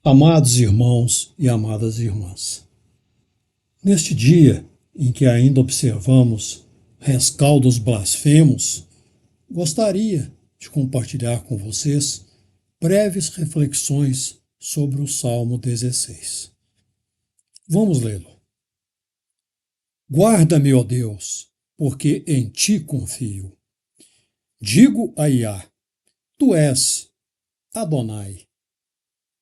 Amados irmãos e amadas irmãs, neste dia em que ainda observamos rescaldos blasfemos, gostaria de compartilhar com vocês breves reflexões sobre o Salmo 16. Vamos lê-lo. Guarda-me, ó Deus, porque em ti confio. Digo a Iá, tu és Adonai.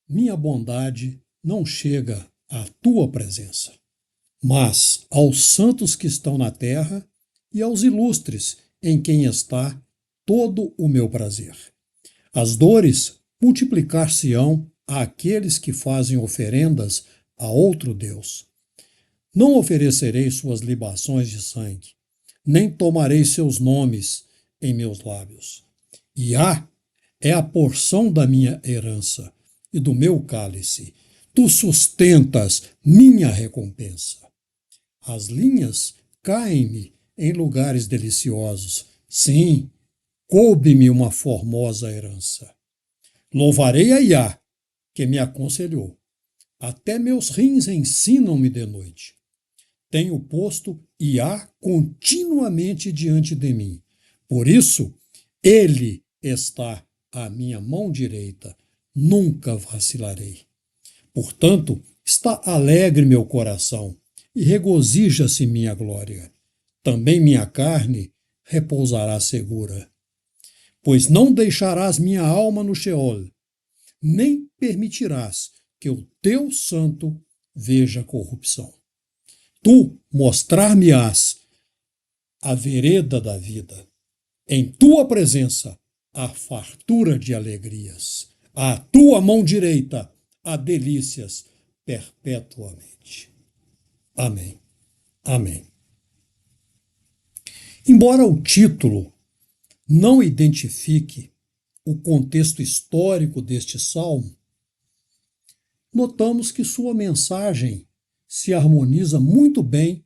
Minha bondade não chega à tua presença, mas aos santos que estão na terra e aos ilustres em quem está todo o meu prazer. As dores multiplicar-se-ão àqueles que fazem oferendas a outro Deus. Não oferecerei suas libações de sangue, nem tomarei seus nomes em meus lábios. Iá é a porção da minha herança e do meu cálice. Tu sustentas minha recompensa. As linhas caem-me em lugares deliciosos. Sim, coube-me uma formosa herança. Louvarei a Iá, que me aconselhou. Até meus rins ensinam-me de noite. Tenho posto Iá continuamente diante de mim. Por isso, ele está à minha mão direita. Nunca vacilarei. Portanto, está alegre meu coração e regozija-se minha glória. Também minha carne repousará segura. Pois não deixarás minha alma no Sheol, nem permitirás que o teu santo veja corrupção. Tu mostrar-me-ás a vereda da vida. Em tua presença há fartura de alegrias. À tua mão direita há delícias perpetuamente. Amém. Amém. Embora o título não identifique o contexto histórico deste salmo, notamos que sua mensagem se harmoniza muito bem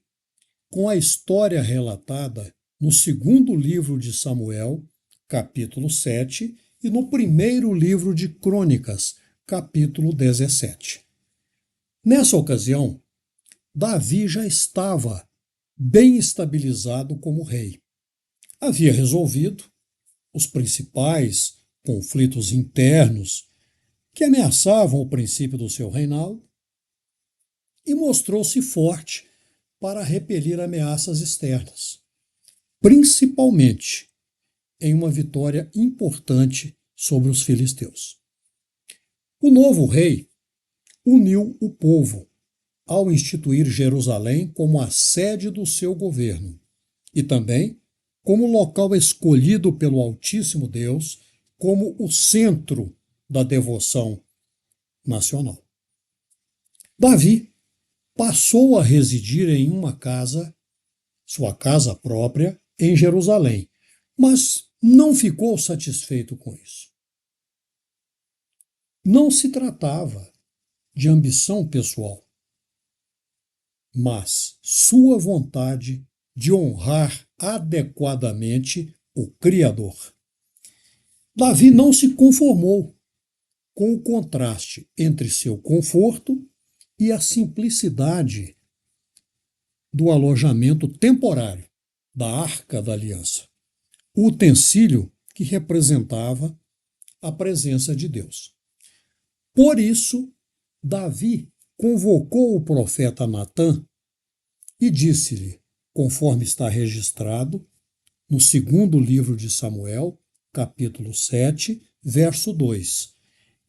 com a história relatada no segundo livro de Samuel, capítulo 7, e no primeiro livro de Crônicas, capítulo 17. Nessa ocasião, Davi já estava bem estabilizado como rei. Havia resolvido os principais conflitos internos que ameaçavam o princípio do seu reinado e mostrou-se forte para repelir ameaças externas, principalmente em uma vitória importante sobre os filisteus. O novo rei uniu o povo ao instituir Jerusalém como a sede do seu governo e também como local escolhido pelo Altíssimo Deus como o centro da devoção nacional. Davi passou a residir em uma casa, sua casa própria, em Jerusalém, mas não ficou satisfeito com isso. Não se tratava de ambição pessoal, mas sua vontade de honrar adequadamente o Criador. Davi não se conformou com o contraste entre seu conforto e a simplicidade do alojamento temporário da Arca da Aliança, o utensílio que representava a presença de Deus. Por isso, Davi convocou o profeta Natã e disse-lhe, conforme está registrado no segundo livro de Samuel, capítulo 7, verso 2: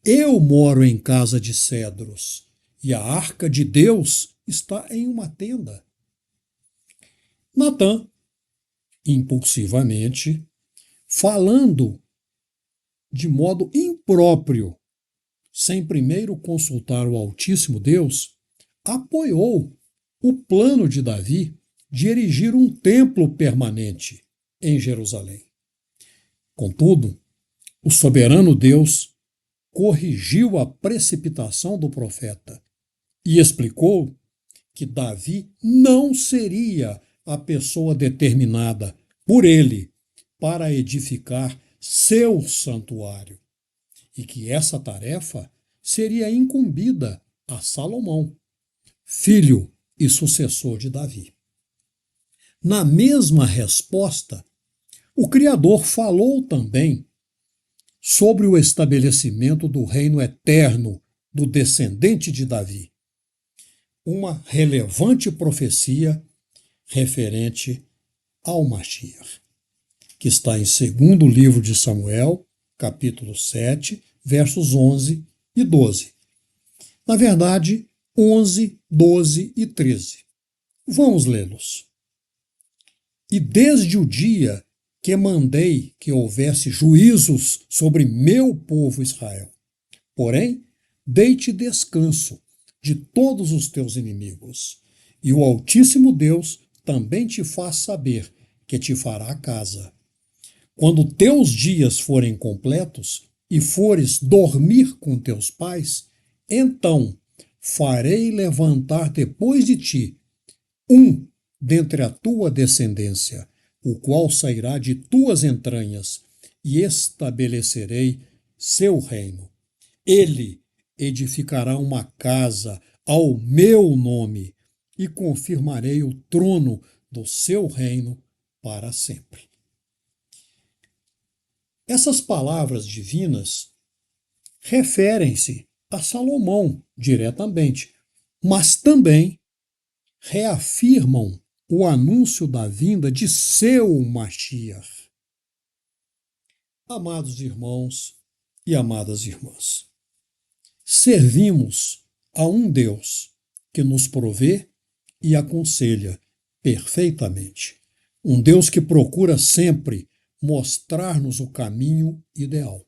Eu moro em casa de cedros, e a arca de Deus está em uma tenda. Natã, impulsivamente, falando de modo impróprio, sem primeiro consultar o Altíssimo Deus, apoiou o plano de Davi de erigir um templo permanente em Jerusalém. Contudo, o soberano Deus corrigiu a precipitação do profeta e explicou que Davi não seria a pessoa determinada por ele para edificar seu santuário e que essa tarefa seria incumbida a Salomão, filho e sucessor de Davi. Na mesma resposta, o Criador falou também sobre o estabelecimento do reino eterno do descendente de Davi, uma relevante profecia referente ao Mashiach, que está em 2º livro de Samuel, capítulo 7, versos 11 e 12. Na verdade, 11, 12 e 13. Vamos lê-los. E desde o dia que mandei que houvesse juízos sobre meu povo Israel, porém, dei-te descanso de todos os teus inimigos, e o Altíssimo Deus também te faz saber que te fará casa. Quando teus dias forem completos e fores dormir com teus pais, então farei levantar depois de ti um dentre a tua descendência, o qual sairá de tuas entranhas, e estabelecerei seu reino. Ele edificará uma casa ao meu nome, e confirmarei o trono do seu reino para sempre. Essas palavras divinas referem-se a Salomão diretamente, mas também reafirmam o anúncio da vinda de seu Mashiach. Amados irmãos e amadas irmãs, servimos a um Deus que nos provê e aconselha perfeitamente. Um Deus que procura sempre mostrar-nos o caminho ideal,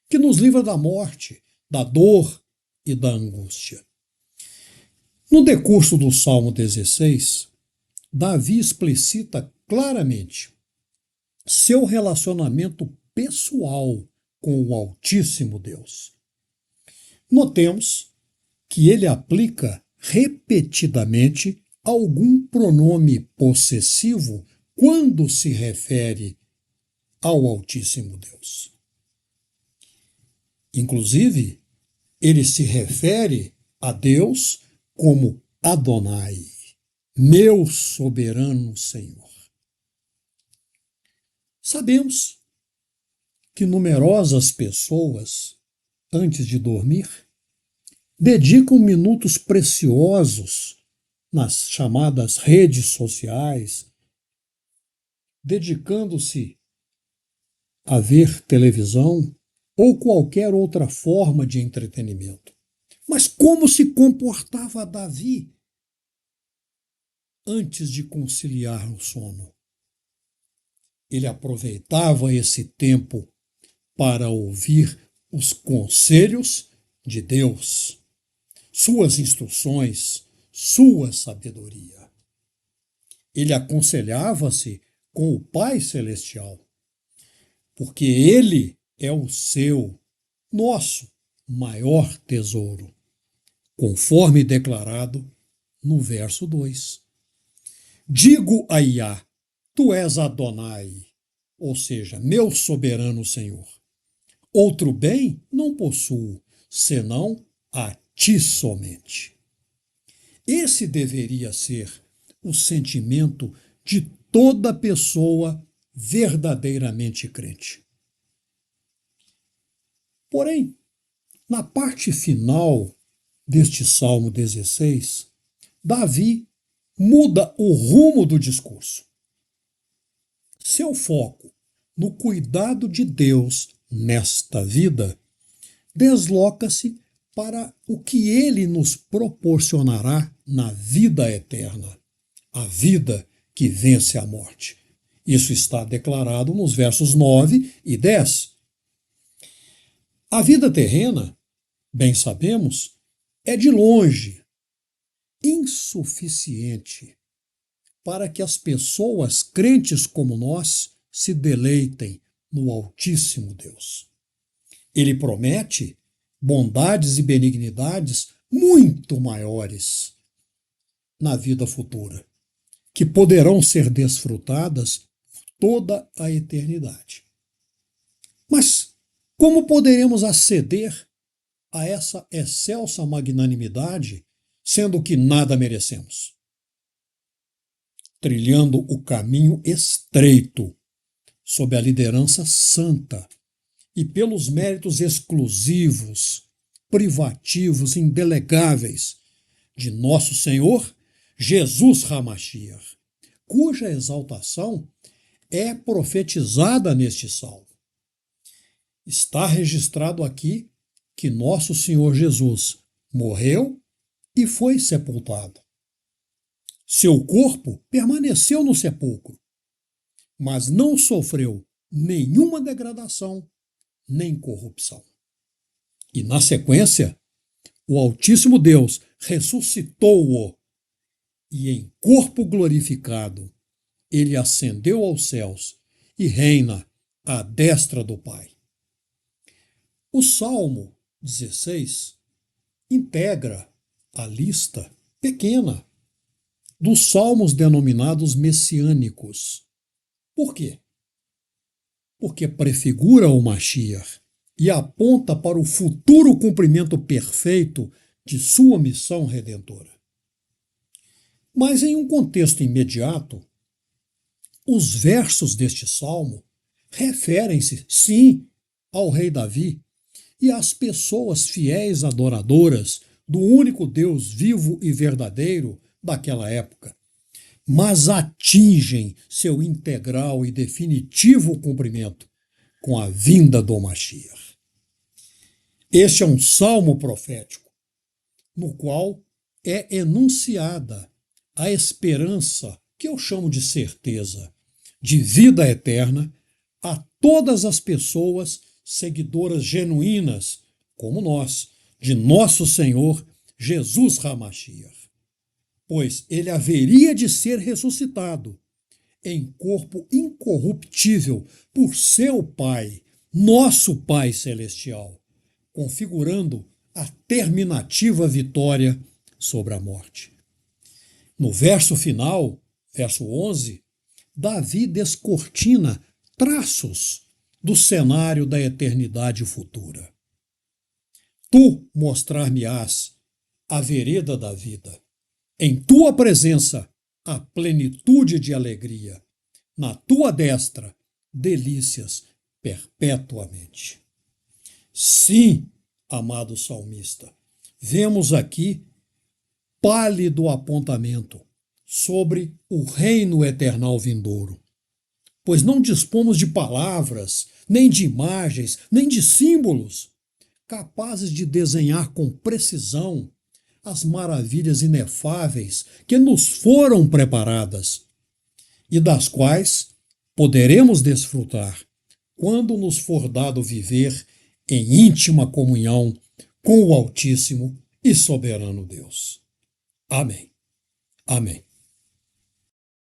que nos livra da morte, da dor e da angústia. No decurso do Salmo 16, Davi explicita claramente seu relacionamento pessoal com o Altíssimo Deus. Notemos que ele aplica repetidamente algum pronome possessivo quando se refere ao Altíssimo Deus. Inclusive, ele se refere a Deus como Adonai, meu soberano Senhor. Sabemos que numerosas pessoas, antes de dormir, dedicam minutos preciosos nas chamadas redes sociais, dedicando-se a ver televisão ou qualquer outra forma de entretenimento. Mas como se comportava Davi antes de conciliar o sono? Ele aproveitava esse tempo para ouvir os conselhos de Deus, suas instruções, sua sabedoria. Ele aconselhava-se com o Pai Celestial, porque ele é o seu, nosso maior tesouro, conforme declarado no verso 2. Digo a Iá, tu és Adonai, ou seja, meu soberano Senhor. Outro bem não possuo, senão a ti somente. Esse deveria ser o sentimento de toda pessoa verdadeiramente crente. Porém, na parte final deste Salmo 16, Davi muda o rumo do discurso. Seu foco no cuidado de Deus nesta vida desloca-se para o que ele nos proporcionará na vida eterna, a vida que vence a morte. Isso está declarado nos versos 9 e 10. A vida terrena, bem sabemos, é de longe insuficiente para que as pessoas crentes como nós se deleitem no Altíssimo Deus. Ele promete bondades e benignidades muito maiores na vida futura, que poderão ser desfrutadas toda a eternidade. Mas como poderemos aceder a essa excelsa magnanimidade, sendo que nada merecemos? Trilhando o caminho estreito, sob a liderança santa e pelos méritos exclusivos, privativos, indelegáveis de nosso Senhor Jesus Hamashiach, cuja exaltação é profetizada neste salmo. Está registrado aqui que nosso Senhor Jesus morreu e foi sepultado. Seu corpo permaneceu no sepulcro, mas não sofreu nenhuma degradação nem corrupção. E, na sequência, o Altíssimo Deus ressuscitou-o e, em corpo glorificado, ele ascendeu aos céus e reina à destra do Pai. O Salmo 16 integra a lista pequena dos salmos denominados messiânicos. Por quê? Porque prefigura o Mashiach e aponta para o futuro cumprimento perfeito de sua missão redentora. Mas, em um contexto imediato, os versos deste salmo referem-se, sim, ao rei Davi e às pessoas fiéis adoradoras do único Deus vivo e verdadeiro daquela época, mas atingem seu integral e definitivo cumprimento com a vinda do Mashiach. Este é um salmo profético, no qual é enunciada a esperança, que eu chamo de certeza, de vida eterna a todas as pessoas seguidoras genuínas, como nós, de nosso Senhor Jesus Hamashiach. Pois ele haveria de ser ressuscitado em corpo incorruptível por seu Pai, nosso Pai Celestial, configurando a terminativa vitória sobre a morte. No verso final, verso 11, Davi descortina traços do cenário da eternidade futura. Tu mostrar-me-ás a vereda da vida. Em tua presença, a plenitude de alegria. Na tua destra, delícias perpetuamente. Sim, amado salmista, vemos aqui pálido apontamento sobre o reino eternal vindouro, pois não dispomos de palavras, nem de imagens, nem de símbolos capazes de desenhar com precisão as maravilhas inefáveis que nos foram preparadas e das quais poderemos desfrutar quando nos for dado viver em íntima comunhão com o Altíssimo e Soberano Deus. Amém. Amém.